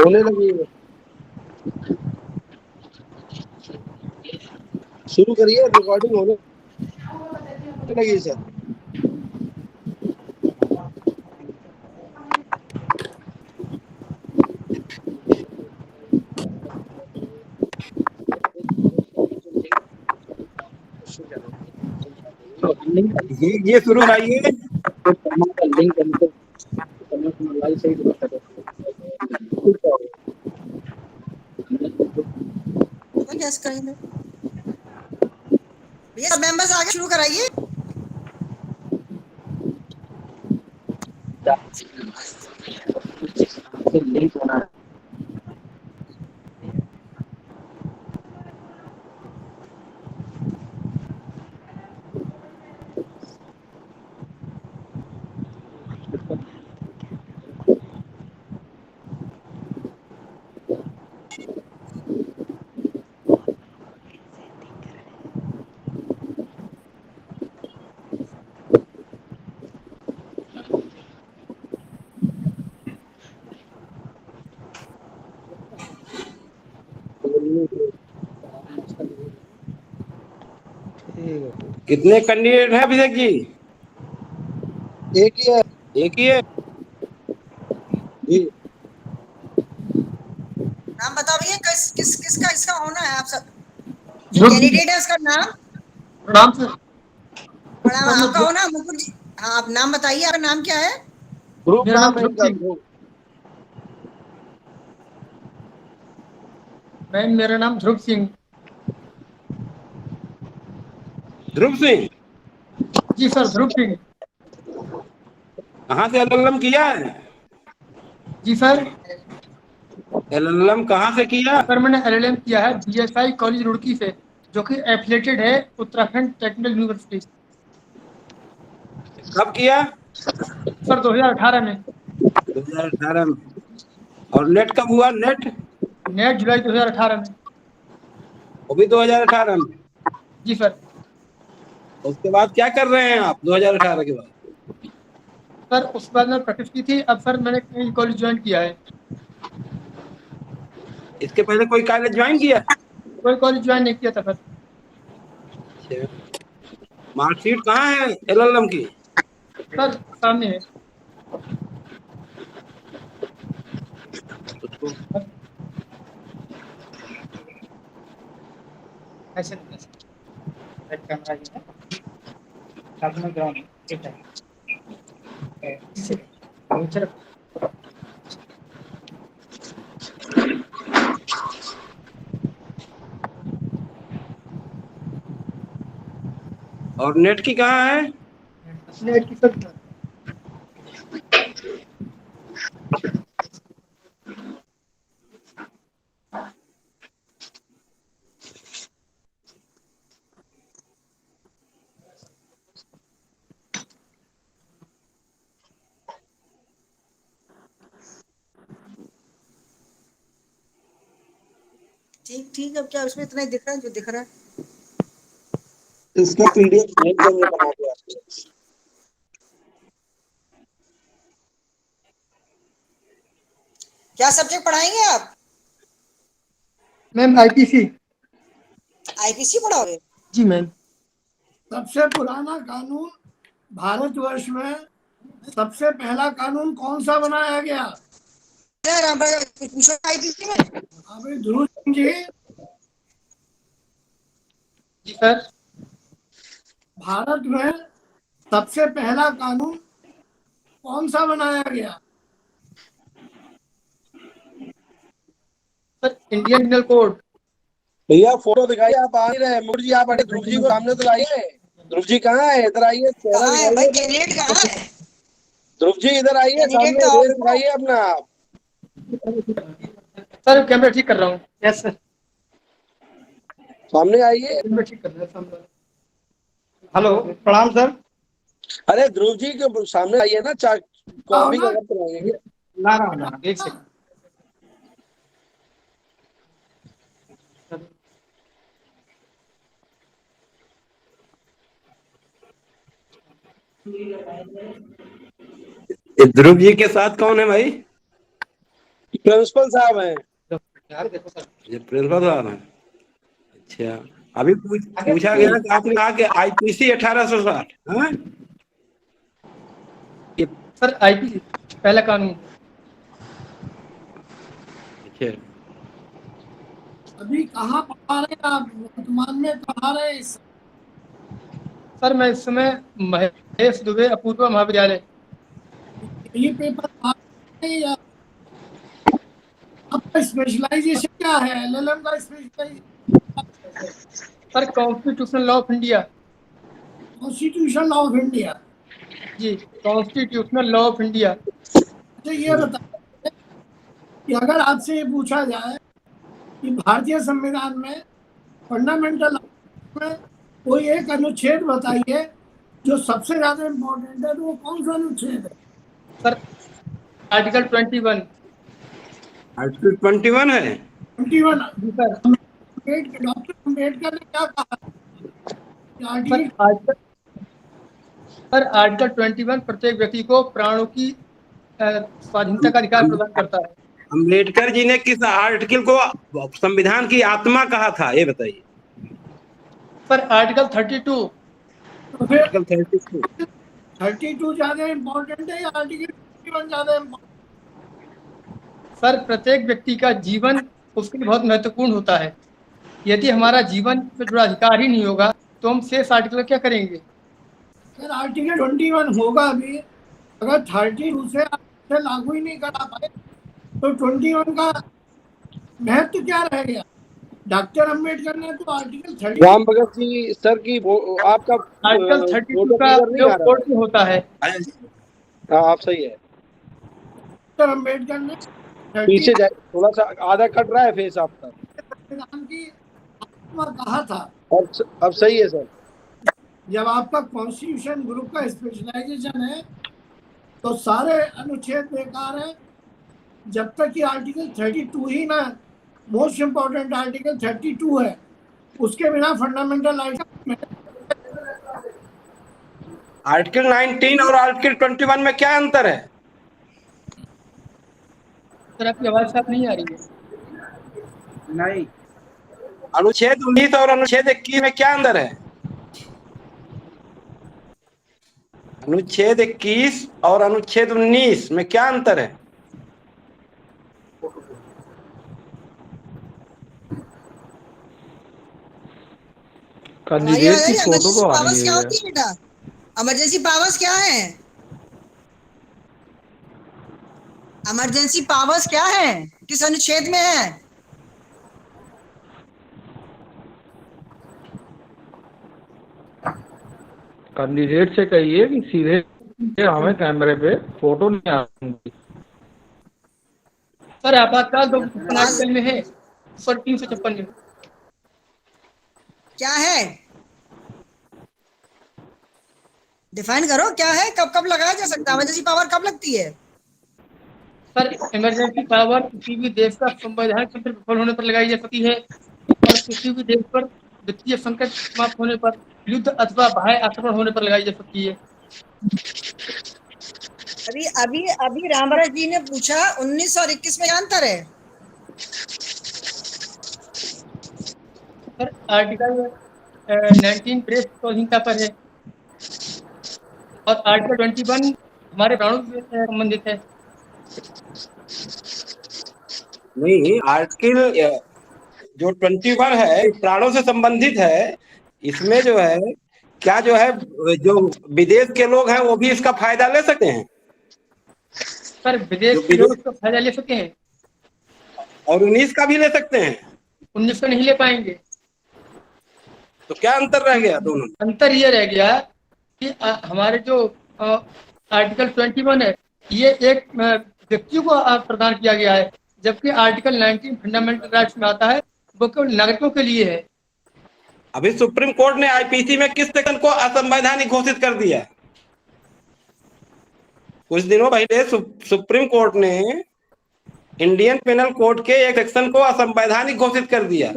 होने लगी है। शुरू करिए, रिकॉर्डिंग होने लगी सर। ये शुरू कराइए। लिंक गैस करेंगे भैया, सब मेंबर्स आगे शुरू कराइए। लिंक बना कितने कैंडिडेट हैं अभिषेक जी? एक ही है एक ही है। जी। नाम बताओ भैया, किसका इसका होना है आप सब जो कैंडिडेट है उसका नाम। प्रणाम सर। प्रणाम। आपका होना मुकुट जी। हाँ, आप नाम बताइए, आपका नाम क्या है? ग्रुप मेरा नाम नाम है ध्रुव इनका सिंह। ग्रुप। मैम मेरा नाम ध्रुव सिंह। ध्रुव सिंह। जी सर, ध्रुव सिंह। कहाँ से एलएलएम किया है? जी सर। एलएलएम कहाँ से किया? सर मैंने एलएलएम किया है बीएसआई कॉलेज रुड़की से, जो कि एफिलेटेड है उत्तराखंड टेक्निकल यूनिवर्सिटी। कब किया? सर 2018 में। 2018 में। और नेट कब हुआ नेट? नेट जुलाई 2018 में। वो भी 2018 में। जी सर। उसके बाद क्या कर रहे हैं आप 2018 के बाद? सर उसके बाद मैंने प्रैक्टिस की थी, अब सर मैंने कहीं कॉलेज ज्वाइन किया है। इसके पहले कोई कॉलेज ज्वाइन किया? कोई कॉलेज ज्वाइन नहीं किया था सर। मार्कशीट कहाँ है एलएलएम की? सर सामने है। उसको ऐसे नहीं सर। कैमरा जो है साथ में ग्राउंड है, ठीक है। इससे नीचे और नेट की कहाँ है? नेट की सर। ठीक ठीक, अब क्या उसमें इतना ही दिख रहा है जो दिख रहा है। इसका पीडीएफ भेज देंगे बना के आपको। क्या सब्जेक्ट पढ़ाएंगे आप? Ma'am IPC. आईपीसी पढ़ाओगे? जी मैम। सबसे पुराना कानून भारतवर्ष में सबसे पहला कानून कौन सा बनाया गया? कुछ पूछो आईपीसी में। अभी ध्रुव सिंह जी, जी सर। भारत में सबसे पहला कानून कौन सा बनाया गया? Sir Indian penal code. भैया फोटो दिखाइए, आप आ नहीं रहे। मुकुट जी आप अरे ध्रुव जी को सामने तो लाइए। ध्रुव जी कहाँ है? इधर आइए, चेहरा कहाँ है भाई, दिखाइए। कैंडिडेट कहाँ है? ध्रुव जी इधर आइए, कैंडिडेट सामने तो आओ फेस देखो। दिखाइए अपना आप। सर कैमरा ठीक कर रहा हूँ। Yes sir. सामने आइए। कैमरा ठीक कर रहा है सामने। हेलो प्रणाम सर। अरे ध्रुव जी के सामने आइए ना, आओ कॉपी ना। का कराएंगे। ला रहा हूँ, एक सेकंड। ध्रुव जी के साथ कौन है भाई? प्रिंसिपल साहब हैं। ये प्रिंसिपल साहब हैं। अच्छा, अभी पूछा गया कि आपने कहा कि आईपीसी 1860। हाँ, ये सर आईपीसी पहला कानून। अच्छा, अभी कहाँ पढ़ा रहे हैं आप, वर्तमान में पढ़ा रहे हैं सर मैं इस समय महेश दुबे अपूर्वा महाविद्यालय। ये पेपर आप या आपका स्पेशलाइजेशन क्या है, एलएलएम का specialization? Sir constitutional law of India. Constitution law of India. जी, कॉन्स्टिट्यूशनल लॉ ऑफ इंडिया। अच्छा ये बताइए कि अगर आपसे ये पूछा जाए कि भारतीय संविधान में फंडामेंटल में कोई एक अनुच्छेद बताइए जो सबसे ज्यादा इम्पोर्टेंट है, तो वो कौन सा अनुच्छेद है? Sir article 21। आर्टिकल 21 है। 21। जी सर। डॉक्टर अम्बेडकर ने क्या कहा कि sir article article sir article 21 प्रत्येक व्यक्ति को प्राणों की स्वाधीनता का अधिकार प्रदान करता है। अम्बेडकर जी ने किस आर्टिकल को संविधान की आत्मा कहा था, ये बताइए। Sir article 32। तो फिर आर्टिकल 32। 32 ज्यादा इम्पोर्टेंट है या आर्टिकल 21 ज्यादा इम्पोर्टेंट? सर प्रत्येक व्यक्ति का जीवन उसके लिए बहुत महत्वपूर्ण होता है। यदि हमारा जीवन से जुड़ा अधिकार ही नहीं होगा तो हम शेष आर्टिकल क्या करेंगे? सर आर्टिकल 21 होगा भी, अगर 32 से लागू ही नहीं करा पाए तो 21 का महत्व क्या रह गया? डॉक्टर अम्बेडकर ने तो आर्टिकल 30 राम भगत जी सर की आपका आर्टिकल 32 का फोटो नहीं आ प्रयोग रहा कोर्ट में होता है। है। हाँ आप सही है, डॉक्टर अम्बेडकर ने पीछे 30 जाए थोड़ा सा, आधा कट रहा है फेस आपका। संविधान की आत्मा कहा था। अब सही है सर। जब आपका कॉन्स्टिट्यूशन ग्रुप का स्पेशलाइजेशन है तो सारे अनुच्छेद बेकार है, जब तक कि आर्टिकल 32 ही ना मोस्ट इंपॉर्टेंट आर्टिकल 32 है, उसके बिना फंडामेंटल राइट। आर्टिकल 19 और आर्टिकल 21 में क्या अंतर है? सर आपकी आवाज साफ नहीं आ रही है। नहीं, अनुच्छेद 19 और अनुच्छेद 21 में क्या अंतर है? अनुच्छेद 21 और अनुच्छेद 19 में क्या अंतर है? कैंडिडेट की फोटो को आ रही है बेटा। इमरजेंसी पावर्स क्या है? इमरजेंसी पावर्स क्या है, किस अनुच्छेद में है? कैंडिडेट से कहिए कि सीधे हमें कैमरे पे फोटो नहीं आ रही। सर आपातकाल 256 आर्टिकल में है, सर 356 में। क्या है, डिफाइन करो क्या है, कब कब लगाया जा सकता है, इमरजेंसी पावर कब लगती है? सर इमरजेंसी पावर किसी भी देश का संवैधानिक तंत्र विफल होने पर लगाई जा सकती है और किसी भी देश पर वित्तीय संकट समाप्त होने पर, युद्ध अथवा बाह्य आक्रमण होने पर लगाई जा सकती है। अभी अभी अभी रामभरत जी ने पूछा 19 और 21 में क्या अंतर है? सर आर्टिकल 19 प्रेस स्वाधीनता पर है और आर्टिकल 21 हमारे प्राणों से संबंधित है। नहीं, आर्टिकल जो 21 है प्राणों से संबंधित है। इसमें जो है क्या जो है, जो विदेश के लोग हैं वो भी इसका फायदा ले सकते हैं। सर विदेश के लोग इसका फायदा ले सकते हैं और 19 का भी ले सकते हैं। 19 का नहीं ले पाएंगे। तो क्या अंतर रह गया दोनों में? अंतर ये रह गया कि हमारे जो आर्टिकल 21 है ये एक व्यक्ति को प्रदान किया गया है, जबकि आर्टिकल 19 फंडामेंटल राइट्स में आता है, वो केवल नागरिकों के लिए है। अभी सुप्रीम कोर्ट ने आईपीसी में किस सेक्शन को असंवैधानिक घोषित कर दिया? कुछ दिनों पहले सुप्रीम कोर्ट ने इंडियन पेनल कोड के एक सेक्शन को असंवैधानिक घोषित कर दिया।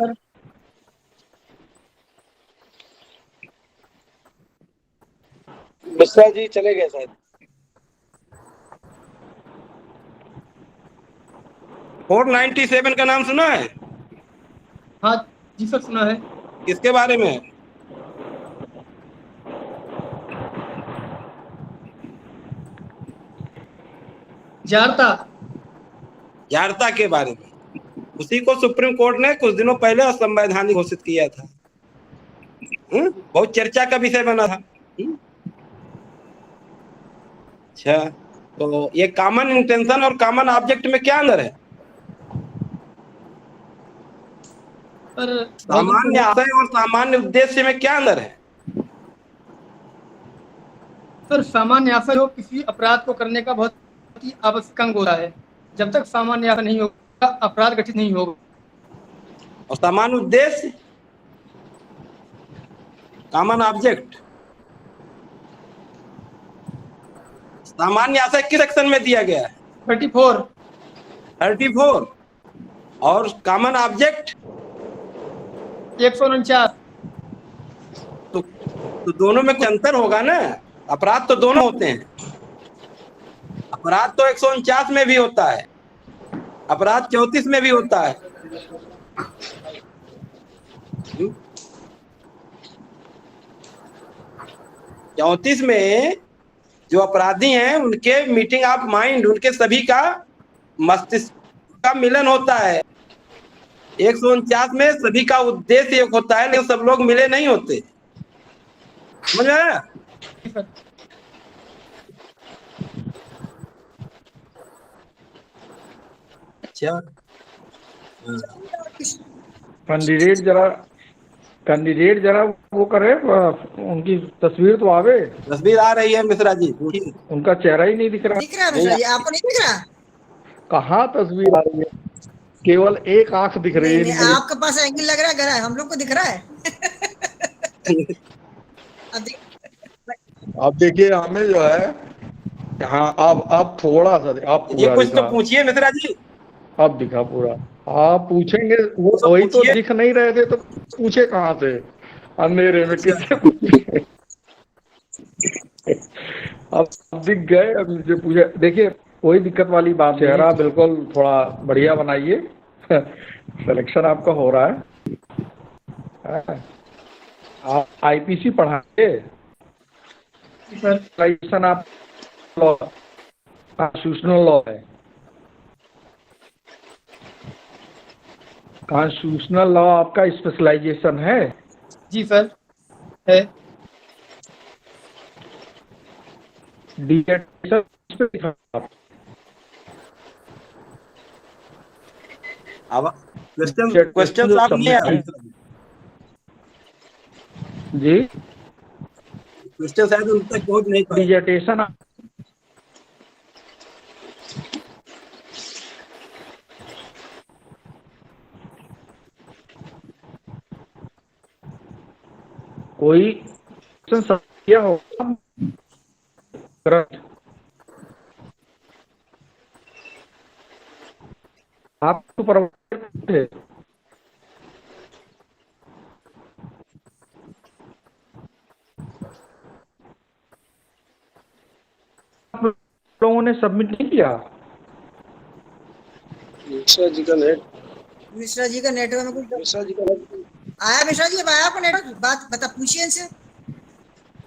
मिश्रा जी चले गए शायद। 497 का नाम सुना है? हाँ जी सर, सुना है। किसके बारे में? जारता। जारता के बारे में। उसी को सुप्रीम कोर्ट ने कुछ दिनों पहले असंवैधानिक घोषित किया था। बहुत चर्चा का विषय बना था। अच्छा, तो ये कॉमन इंटेंशन और कॉमन ऑब्जेक्ट में क्या अंतर है? पर सामान्य आशय और सामान्य उद्देश्य में क्या अंतर है? सर, सामान्य आशय जो किसी अपराध को करने का बहुत ही आवश्यक अंग होता है। जब तक सामान्य आशय नहीं होगा, अपराध गठित नहीं होगा। और सामान्य उद्देश्य, कॉमन ऑब्जेक्ट, सामान्य आशय किस सेक्शन में दिया गया है? 34 और कॉमन ऑब्जेक्ट 149। तो दोनों में कुछ अंतर होगा ना। अपराध तो दोनों होते हैं। अपराध तो 149 में भी होता है, अपराध 34 में भी होता है। 34 में जो अपराधी हैं उनके मीटिंग ऑफ माइंड, उनके सभी का मस्तिष्क का मिलन होता है। 149 में सभी का उद्देश्य एक होता है, लेकिन सब लोग मिले नहीं होते। समझ में आया? अच्छा, कैंडिडेट जरा वो करे, उनकी तस्वीर तो आवे। तस्वीर आ रही है मिश्रा जी, उनका चेहरा ही नहीं दिख रहा। दिख रहा है मिश्रा जी? आपको नहीं दिख रहा? कहाँ तस्वीर आ रही है? केवल एक आंख दिख रही नहीं, है। आपके पास एंगल लग रहा है, गहरा है, हम लोग को दिख रहा है। अब देखिए हमें जो है, हाँ अब थोड़ा सा आप ये पूरा कुछ दिखा। तो पूछिए मिश्रा जी। अब दिखा पूरा। आप पूछेंगे, वो तो वही तो पूछिए। दिख नहीं रहे थे तो पूछे कहाँ से? अंधेरे में किससे पूछे? अब दिख गए, अब मुझे पूछे। देखिए कोई दिक्कत वाली बात, चेहरा बिल्कुल थोड़ा बढ़िया बनाइए। सिलेक्शन आपका हो रहा है। आप आईपीसी पढ़ाएंगे? सर आप लॉ, कॉन्स्टिट्यूशनल लॉ है। कॉन्स्टिट्यूशनल लॉ आपका स्पेशलाइजेशन है? जी सर, है। अब क्वेश्चन साफ नहीं है जी। क्वेश्चन शायद उन तक पहुंच नहीं पाए। डिजर्टेशन कोई समस्या होगा? आप सुपरवाइजर थे? लोगों ने सबमिट नहीं किया? मिश्रा जी का नेटवर्क में कुछ मिश्रा जी का आया। मिश्रा जी, अब आया आपको नेटवर्क? बात बता, पूछिए इनसे।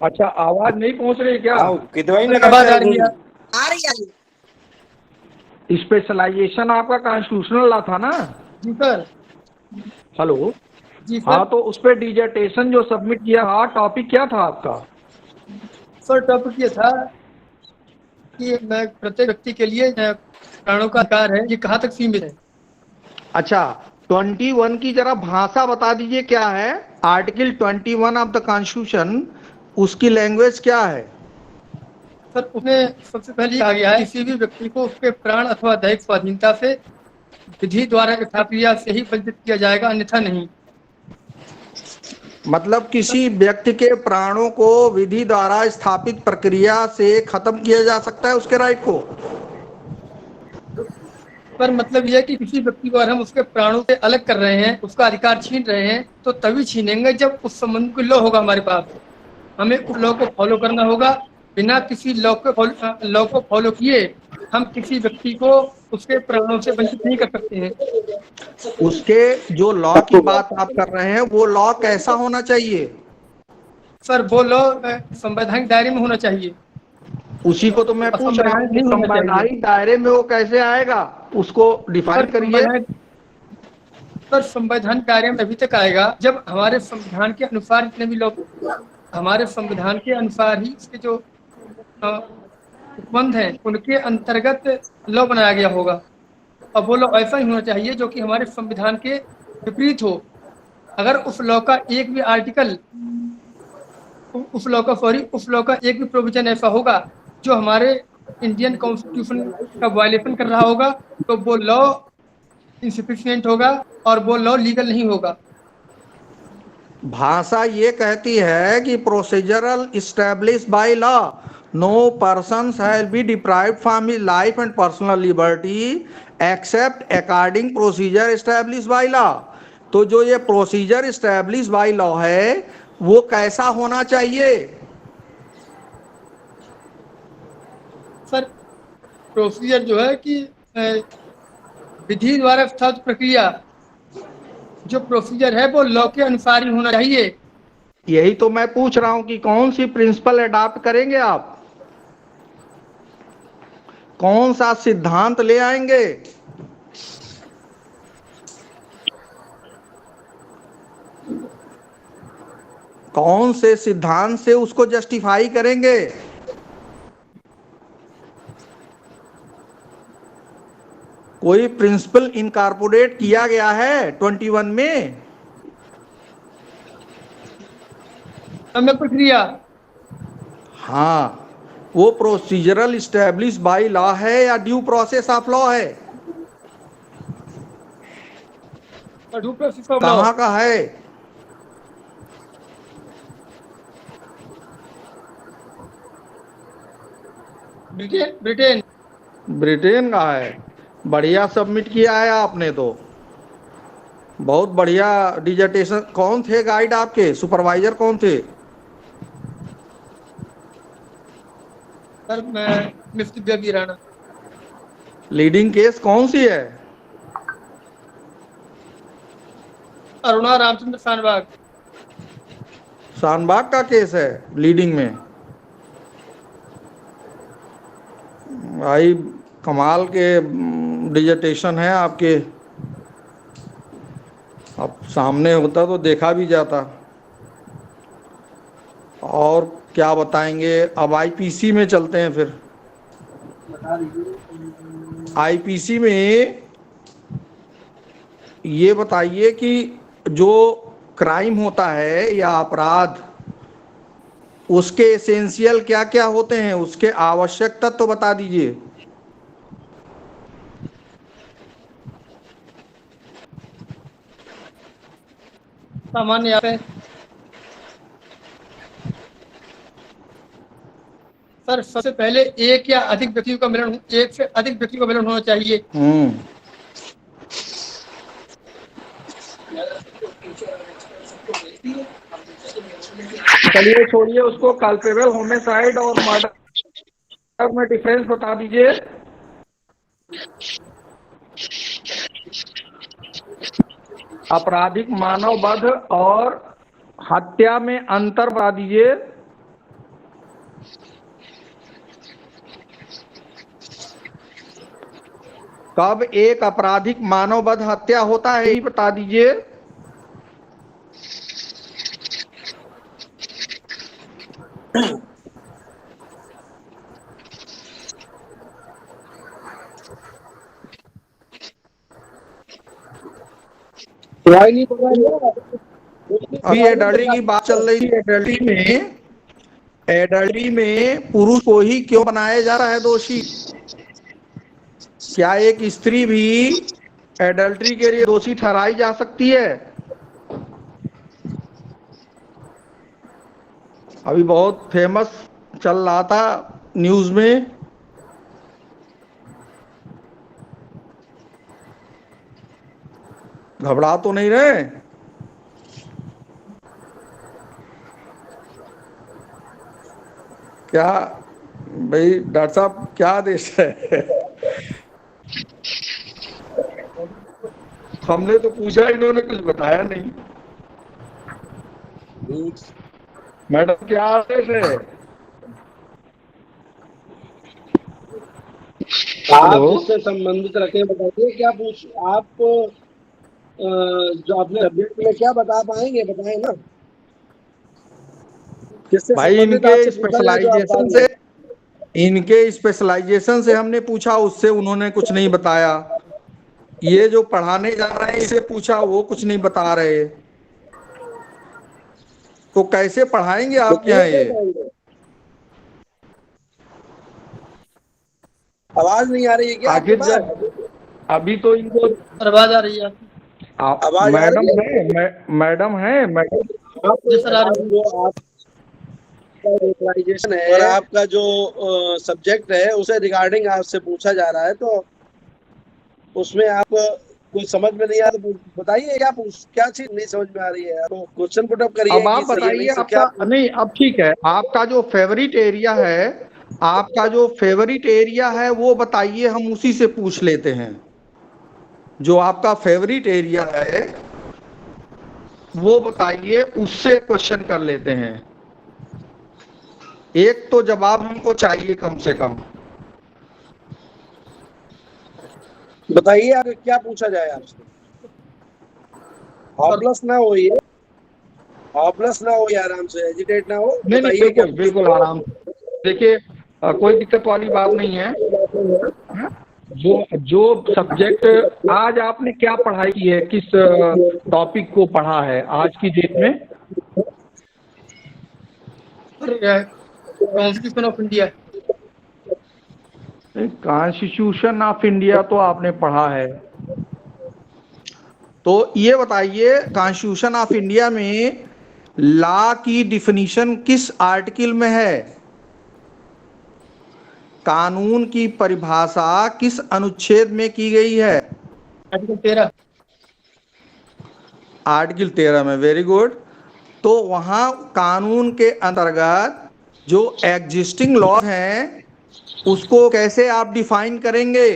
अच्छा, आवाज नहीं पहुंच रही क्या? कितवाई आवाज लगा आ रही है। आ रही है। स्पेशलाइजेशन आपका कॉन्स्टिट्यूशनल लॉ था ना? जी सर। हेलो। जी सर। हाँ, तो उस पर डिजर्टेशन जो सबमिट किया, हाँ, टॉपिक क्या था आपका? सर, टॉपिक ये था कि मैं प्रत्येक व्यक्ति के लिए प्राणों का अधिकार है, ये कहाँ तक सीमित है। अच्छा, 21 की जरा भाषा बता दीजिए क्या है? आर्टिकल 21 ऑफ द कॉन्स्टिट्यूशन, उसकी लैंग्वेज क्या है? सर, उसमें सबसे पहले कहा गया है किसी भी व्यक्ति को उसके प्राण अथवा दैहिक स्वाधीनता से विधि द्वारा प्रक्रिया से ही वंचित किया जाएगा, अन्यथा नहीं। मतलब किसी व्यक्ति के प्राणों को विधि द्वारा स्थापित प्रक्रिया से खत्म किया जा सकता है, उसके राइट को? पर मतलब यह है कि किसी व्यक्ति को अगर हम उसके प्राणों से अलग कर रहे हैं, उसका अधिकार छीन रहे हैं, तो तभी छीनेंगे जब उस संबंध को लॉ होगा हमारे पास। हमें उस लॉ को फॉलो करना होगा। बिना किसी लॉ को फॉलो किए हम किसी व्यक्ति को उसके प्राणों से वंचित नहीं कर सकते हैं। उसके जो लॉ की बात आप कर रहे हैं वो लॉ कैसा होना चाहिए? सर वो लॉ संवैधानिक दायरे में होना चाहिए। उसी को तो मैं पूछ रहा हूँ कि असंवैधानिक नहीं होना चाहिए। संवैधानिक दायरे में वो कैसे आएगा, उसको डिफाइन सर करिए। संवैधानिक दायरे में अभी तक आएगा जब हमारे संविधान के अनुसार जितने भी लोग, हमारे संविधान के अनुसार ही इसके जो उपबंध हैं उनके अंतर्गत लॉ बनाया गया होगा। और वो लॉ ऐसा ही होना चाहिए जो कि हमारे संविधान के विपरीत हो। अगर उस लॉ का एक भी आर्टिकल, उस लॉ का एक भी प्रोविजन ऐसा होगा जो हमारे इंडियन कॉन्स्टिट्यूशन का वायलेशन कर रहा होगा, तो वो लॉ इनसफिशिएंट होगा और वो लॉ लीगल नहीं होगा। भाषा ये कहती है कि procedural establish by law, no person shall be deprived from his life and personal liberty except according procedure establish by law. तो जो ये प्रोसीजर इस्टेब्लिश बाय लॉ है वो कैसा होना चाहिए? सर प्रोसीजर जो है कि विधि द्वारा स्थापित प्रक्रिया, जो प्रोसीजर है वो लॉ के अनुसार ही होना चाहिए। यही तो मैं पूछ रहा हूं कि कौन सी प्रिंसिपल अडॉप्ट करेंगे आप, कौन सा सिद्धांत ले आएंगे? कौन से सिद्धांत से उसको जस्टिफाई करेंगे? कोई प्रिंसिपल इनकॉर्पोरेट किया गया है 21 में? समय प्रक्रिया, हाँ, वो प्रोसीजरल इस्टेब्लिश बाय लॉ है या ड्यू प्रोसेस ऑफ लॉ है? Due process of law. कहाँ का है? ब्रिटेन। ब्रिटेन का है। बढ़िया सबमिट किया है आपने तो, बहुत बढ़िया डिजर्टेशन। कौन थे गाइड आपके, सुपरवाइजर कौन थे? सर मैं miss Divya Rana. Leading case कौन सी है? अरुणा रामचंद्र शानबाग। शानबाग का केस है लीडिंग में। भाई कमाल के डिजर्टेशन है आपके, अब सामने होता तो देखा भी जाता। और क्या बताएंगे? अब आईपीसी में चलते हैं फिर। आईपीसी में ये बताइए कि जो क्राइम होता है या अपराध, उसके एसेंशियल क्या क्या होते हैं, उसके आवश्यक तत्व तो बता दीजिए। सामान्य आप है सर, सबसे पहले एक या अधिक व्यक्तियों का मिलन, एक से अधिक व्यक्तियों का मिलन होना चाहिए। चलिए छोड़िए उसको, कल्पेबल होमिसाइड और मर्डर में डिफरेंस बता दीजिए। आपराधिक मानववध और हत्या में अंतर बता दीजिए। कब एक आपराधिक मानववध हत्या होता है, ये बता दीजिए। अभी एडल्ट्री की बात चल रही है। एडल्ट्री में पुरुष को ही क्यों बनाया जा रहा है दोषी? क्या एक स्त्री भी एडल्ट्री के लिए दोषी ठहराई जा सकती है? अभी बहुत फेमस चल रहा था न्यूज में। घबरा तो नहीं रहे? क्या भाई डॉक्टर साहब, क्या देश है? हमने तो पूछा, इन्होंने कुछ बताया नहीं। मैडम क्या आदेश है? आप हेलो, जिससे संबंधित रखें बताइए, क्या पूछ आप जो अपने सब्जेक्ट में क्या बता पाएंगे, बताएं ना, किससे भाई संबंधित इनके आपसे पूछा जाए जो आप स्पेशलाइजेशन बात से, इनके स्पेशलाइजेशन से हमने पूछा, उससे उन्होंने कुछ नहीं बताया। ये जो पढ़ाने जा रहे हैं इसे पूछा, वो कुछ नहीं बता रहे। तो कैसे पढ़ाएंगे आप यहाँ ये? बताएंगे। आवाज नहीं आ रही है क्या आपके आखिर पास? जब अभी तो इनको आवाज आ रही है आपकी? आवाज आ मैडम रही है? है, मैडम है, मैडम। आप जी सर, आ रही है। जो आपका लोकलाइजेशन है, आपका जो सब्जेक्ट है, उसे रिगार्डिंग आपसे पूछा जा रहा है, तो उसमें आप कुछ समझ में नहीं आ रहा तो बताइए, क्या चीज नहीं समझ में आ रही है, तो क्वेश्चन पुट अप करिए अब कि आप सही नहीं बताइए से क्या। आपका, नहीं अब ठीक है, आपका जो फेवरिट एरिया है, आपका जो फेवरिट एरिया है वो बताइए, हम उसी से पूछ लेते हैं। जो आपका फेवरिट एरिया है वो बताइए, उससे क्वेश्चन कर लेते हैं। एक तो जवाब हमको चाहिए कम से कम। बताइए आगे क्या पूछा जाए आपसे। हॉपलेस ना होइए, हॉपलेस ना होइए, आराम से एजिटेट ना हो, नहीं नहीं, बताइए क्या बिल्कुल बिल्कुल आराम से। देखिए कोई दिक्कत वाली बात नहीं है। हाँ? जो जो सब्जेक्ट आज आपने क्या पढ़ाई की है, किस टॉपिक को पढ़ा है आज की डेट में? Constitution of India. Constitution of India तो आपने पढ़ा है। तो ये बताइए, कॉन्स्टिट्यूशन ऑफ इंडिया में लॉ की डिफिनीशन किस आर्टिकल में है? कानून की परिभाषा किस अनुच्छेद में की गई है? आर्टिकल 13। आर्टिकल 13 में। Very good. तो वहां कानून के अंतर्गत जो एग्जिस्टिंग लॉ हैं उसको कैसे आप डिफाइन करेंगे?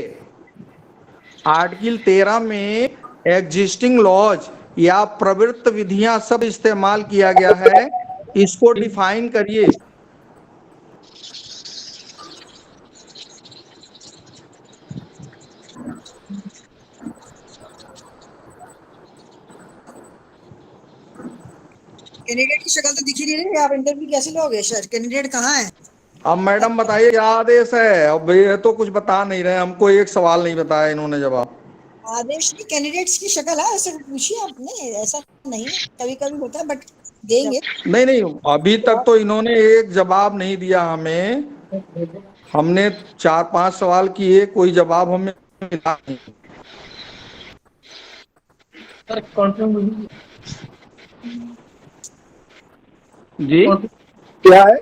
आर्टिकल 13 में एग्जिस्टिंग लॉज या प्रवृत्त विधियां सब इस्तेमाल किया गया है, इसको डिफाइन करिए। कैंडिडेट की शक्ल तो दिख ही नहीं रही, आप इंटरव्यू कैसे लोगे सर? कैंडिडेट कहाँ है? अब मैडम बताइए क्या आदेश है? अब ये तो कुछ बता नहीं रहे हमको, एक सवाल नहीं बताया इन्होंने जवाब। आदेश नहीं, कैंडिडेट्स की शक्ल है, ऐसे पूछिए आपने, ऐसा नहीं है, कभी कभी होता है, बट देंगे। नहीं नहीं, अभी तक तो इन्होंने एक जवाब नहीं दिया हमें। हमने 4-5 सवाल किए, कोई जवाब हमें मिला नहीं। सर कॉन्फ्रेंस जी क्या है?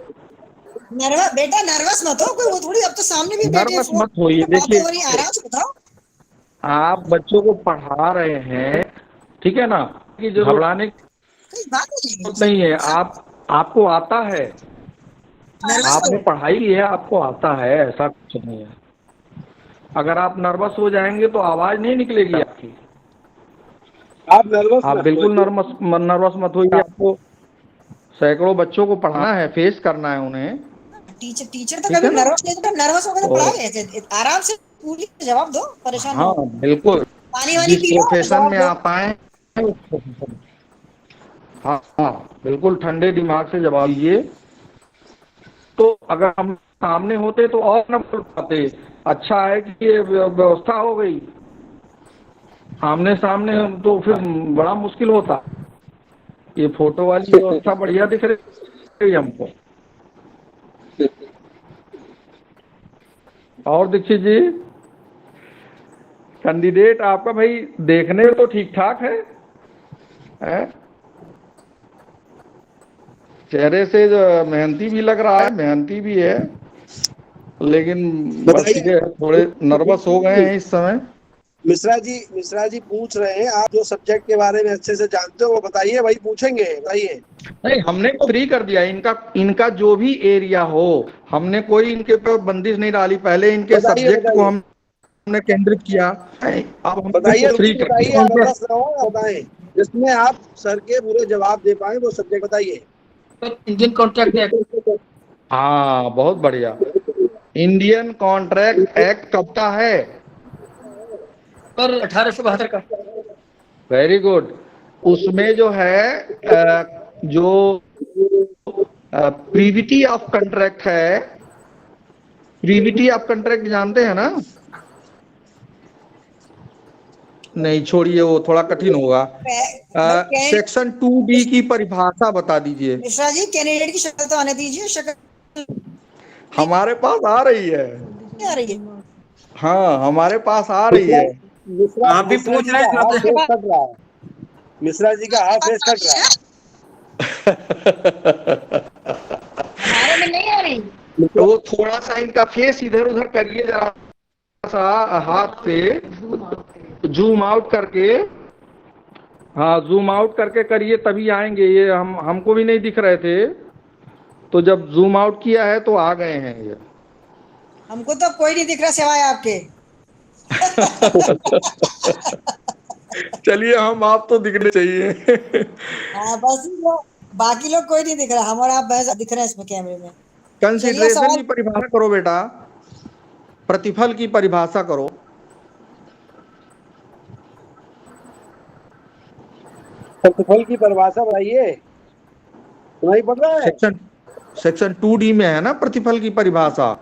बेटा नर्वस मत हो, कोई वो थोड़ी, अब तो सामने भी बैठे नर्वस फोन मत होइए। पे बातें हो रही देखिए हैं, आराम से बताओ। आप बच्चों को पढ़ा रहे हैं, ठीक है ना, कि घबराने की कोई बात जरूरत नहीं है। आपको आता है, आपने पढ़ाई की है, आपको आता है, ऐसा कुछ नहीं है। अगर आप नर्वस हो जाएंगे तो आवाज नहीं निकलेगी आपकी। आप नर्वस आप बिल्कुल नर्वस मत होइए। आपको सैकड़ों बच्चों को पढ़ाना है, फेस करना है उन्हें। टीचर तो कभी नर्वस नहीं होता, नर्वस होकर तो पढ़ा लेते, आराम से पूरी जवाब दो, परेशान हाँ हो। बिल्कुल, पानी वानी जिस पी लो, प्रोफेशन जवाब में दो। आप आए हैं उस प्रोफेशन। हाँ हाँ बिल्कुल, ठंडे दिमाग से जवाब दीजिए। तो अगर हम सामने होते तो और न बोल पाते। अच्छा है कि ये व्यवस्था हो गई, आमने सामने हम तो फिर बड़ा मुश्किल होता। ये फोटो वाली व्यवस्था बढ़िया दिख रही है हमको। और दीक्षित जी, कैंडिडेट आपका भाई देखने में तो ठीक ठाक है, चेहरे से जो मेहनती भी लग रहा है, मेहनती भी है, लेकिन बस ये थोड़े नर्वस हो गए हैं इस समय। मिश्रा जी पूछ रहे हैं, आप जो सब्जेक्ट के बारे में अच्छे से जानते हो वो बताइए, वही पूछेंगे, बताइए। नहीं, हमने तो फ्री कर दिया, इनका जो भी एरिया हो, हमने कोई इनके पर बंदिश नहीं डाली। पहले इनके सब्जेक्ट को हम हमने केंद्रित किया। अब हम बताइए, फ्री रुचिर बताइए, आप रस रहो, बताएं जिसमें आप सर के पूरे जवाब दे पाए वो सब्जेक्ट बताइए। Sir Indian contract act. हाँ, बहुत बढ़िया। इंडियन कॉन्ट्रैक्ट एक्ट कब का है? पर 1872 का। Very good. उसमें जो है जो प्रीविटी ऑफ कॉन्ट्रैक्ट है, प्रीविटी ऑफ कॉन्ट्रैक्ट जानते हैं ना? नहीं, छोड़िए, वो थोड़ा कठिन होगा। सेक्शन 2D की परिभाषा बता दीजिए। मिश्रा जी, कैंडिडेट की शक्ल तो आने दीजिए। शक्ल हमारे पास आ रही है। नहीं आ रही है। हाँ, हमारे पास आ रही है। आप भी पूछ रहे हैं हाथ फेस कट रहा है, मिश्रा जी का हाथ फेस कट रहा है। हमारे में नहीं आ रही। तो वो थोड़ा सा इनका फेस इधर उधर करिए, जरा सा हाथ से जूम आउट करके। हाँ, जूम आउट करके करिए, तभी आएंगे ये। हमको भी नहीं दिख रहे थे, तो जब जूम आउट किया है तो आ गए हैं ये। हमको तो कोई नहीं दिख रहा सिवाय आपके। चलिए, आप तो दिखने चाहिए। हाँ, बस बाकी लोग कोई नहीं दिख रहा, हम और आप बस दिख रहे हैं इसमें कैमरे में। चलिए कंसिडरेशन सवाल। की परिभाषा करो बेटा, प्रतिफल की परिभाषा करो। प्रतिफल की परिभाषा बताइए, सुनाई पड़ रहा है? सेक्शन 2D में है ना प्रतिफल की परिभाषा?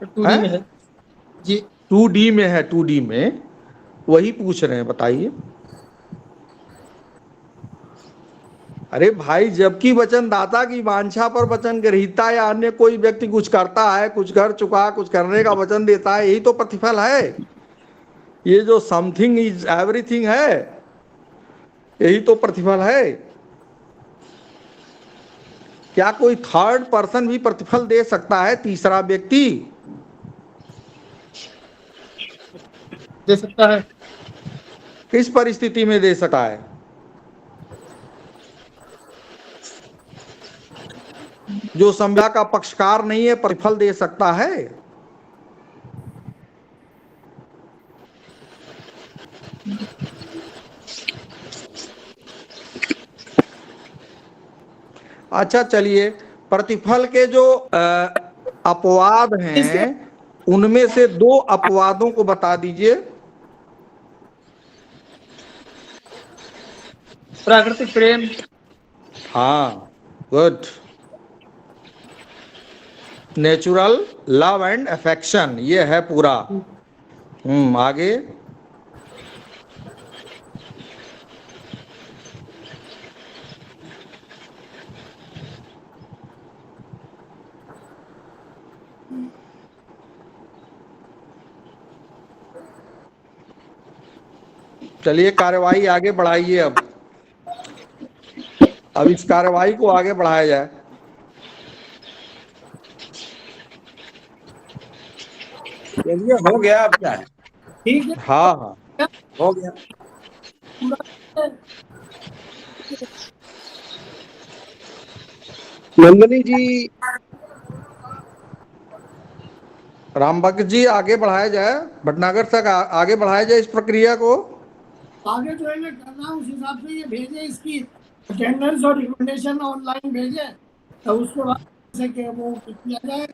2D में है जी। 2D में है, 2D में वही पूछ रहे हैं, बताइए। अरे भाई, जबकि वचनदाता की वांछा पर वचन ग्रहीता या अन्य कोई व्यक्ति कुछ करता है, कुछ कर चुका, कुछ करने का वचन देता है, यही तो प्रतिफल है। ये जो समथिंग इज एवरीथिंग है, यही तो प्रतिफल है। क्या कोई थर्ड पर्सन भी प्रतिफल दे सकता है, तीसरा व्यक्ति? दे सकता है। किस परिस्थिति में दे सकता है? जो संज्ञा का पक्षकार नहीं है, प्रतिफल दे सकता है? अच्छा, चलिए, प्रतिफल के जो अपवाद हैं, उनमें से 2 अपवादों को बता दीजिए। प्राकृतिक प्रेम। हाँ, good. Natural love and affection, ये है पूरा। आगे। चलिए, कार्यवाही आगे बढ़ाइए। अब इस कार्यवाही को आगे बढ़ाया जाए। चलिए, हो गया अब क्या है? ठीक है, हाँ हाँ, हो गया। नंदनी जी, रामभक्त जी, आगे बढ़ाया जाए, भटनागर तक आगे बढ़ाया जाए इस प्रक्रिया को। आगे जो है करना, उस हिसाब से ये भेजे, इसकी अटेंडेंस और रिकमेंडेशन ऑनलाइन भेजे, तो उसके बाद से कि वो किया जाए।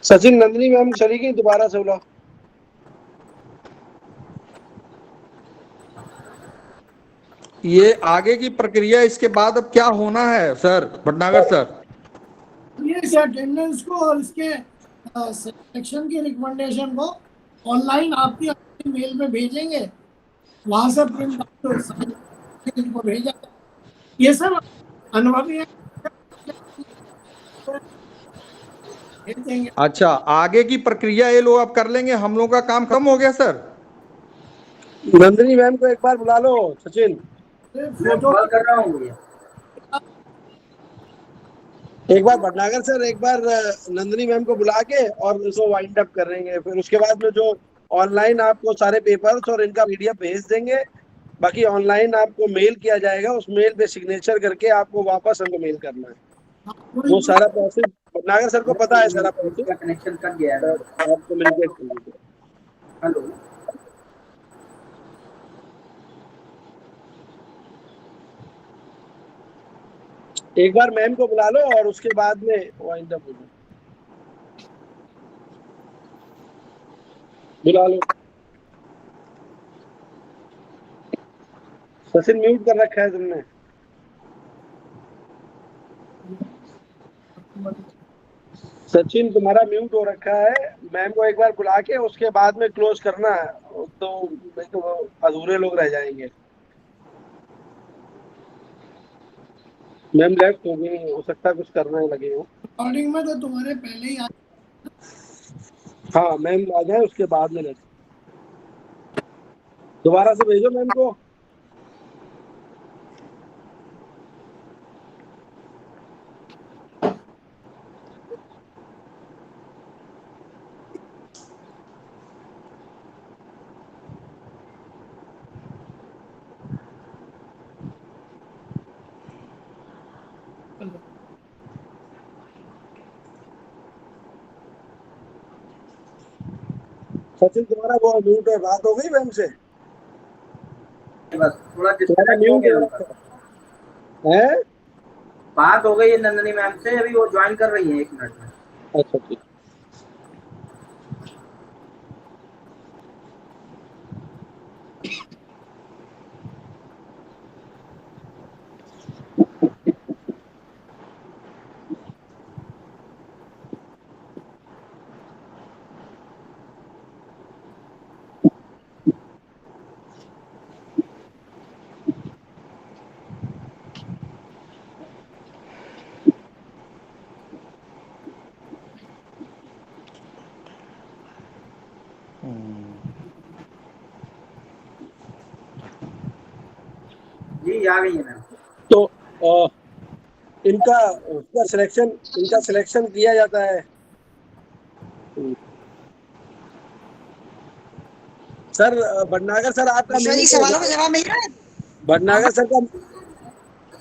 सचिन, नंदनी मैम चली गई, दोबारा से बुलाओ। ये आगे की प्रक्रिया, इसके बाद अब क्या होना है सर, भटनागर सर? ये इस अटेंडेंस को और इसके सिलेक्शन की रिकमेंडेशन को ऑनलाइन आपकी मेल में भेजेंगे, वहां से प्रिंट इनको भेजा। ये सब अनुभवी है। अच्छा, आगे की प्रक्रिया ये लोग अब कर लेंगे, हम लोग का काम कम हो गया सर। नंदनी मैम को एक बार बुला लो सचिन। फोटो कर रहा हूँ। एक बार भटनागर सर, एक बार नंदनी मैम को बुला के और इसको वाइंड अप करेंगे। फिर उसके बाद में जो ऑनलाइन आपको सारे पेपर्स और इनका PDF भेज देंगे, बाकी ऑनलाइन आपको मेल किया जाएगा। उस मेल पे सिग्नेचर करके आपको वापस हमको मेल करना है। वो सारा प्रोसेस भटनागर सर को पता है सर, आप कनेक्शन कट गया है। आप कम्युनिकेट कर लीजिए। हेलो, एक बार मैम को बुला लो और उसके बाद में वाइंड अप हो जाए। बुला लो। सचिन म्यूट कर रखा है तुमने। सचिन तुम्हारा म्यूट हो रखा है। मैम को एक बार बुला के उसके बाद में क्लोज करना है, तो नहीं तो वो अधूरे लोग रह जाएंगे। मैम लेफ्ट हो गई, हो सकता है कुछ करने लगे हो। रिकॉर्डिंग में तो तुम्हारे पहले ही हाँ मैम आ जाए उसके बाद में दोबारा से भेजो मैम को। सचिन तुम्हारा वो म्यूट है, बात हो गई मैम से? बस थोड़ा तुम्हारा डिस्कनेक्ट हो म्यूट गया हो उनका। रखा है। बात हो गई है नंदनी मैम से, अभी वो ज्वाइन कर रही है 1 मिनट में। अच्छा ठीक। जी आ गई है मैम। तो इनका सिलेक्शन किया जाता है। सर भटनागर सर आपका मिश्रा जी म्यूट सवालों का है। जवाब मिल रहा है? भटनागर सर का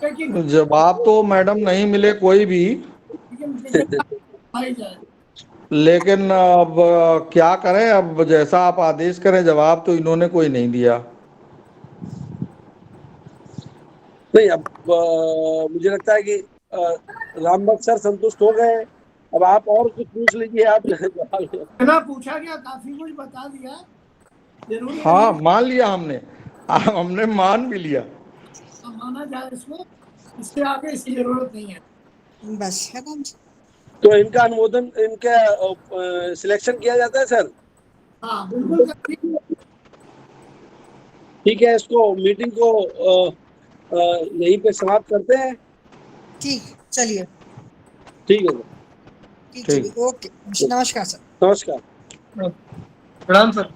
लेकिन जवाब तो मैडम नहीं मिले कोई भी, आई जाए। लेकिन अब क्या करें, अब जैसा आप आदेश करें, जवाब तो इन्होंने कोई नहीं दिया। नहीं, अब मुझे लगता है कि रामभक्त सर संतुष्ट हो गए। अब आप और कुछ पूछ लीजिए आप। बिना पूछा गया काफी कुछ बता दिया। जरूरी है हाँ, नहीं मान लिया हमने मान भी लिया। माना जाए इसमें, इससे आगे इसकी जरूरत नहीं है। बस खत्म। तो इनका अनुमोदन, इनका सिलेक्शन किया जाता है सर। हाँ बिल्कुल करती है। ठीक है, इसको मीटिंग को यहीं पे समाप्त करते हैं। ठीक, चलिए। ठीक है सर। ठीक है ठीक। जी, ओके, नमस्कार सर। नमस्कार। प्रणाम सर।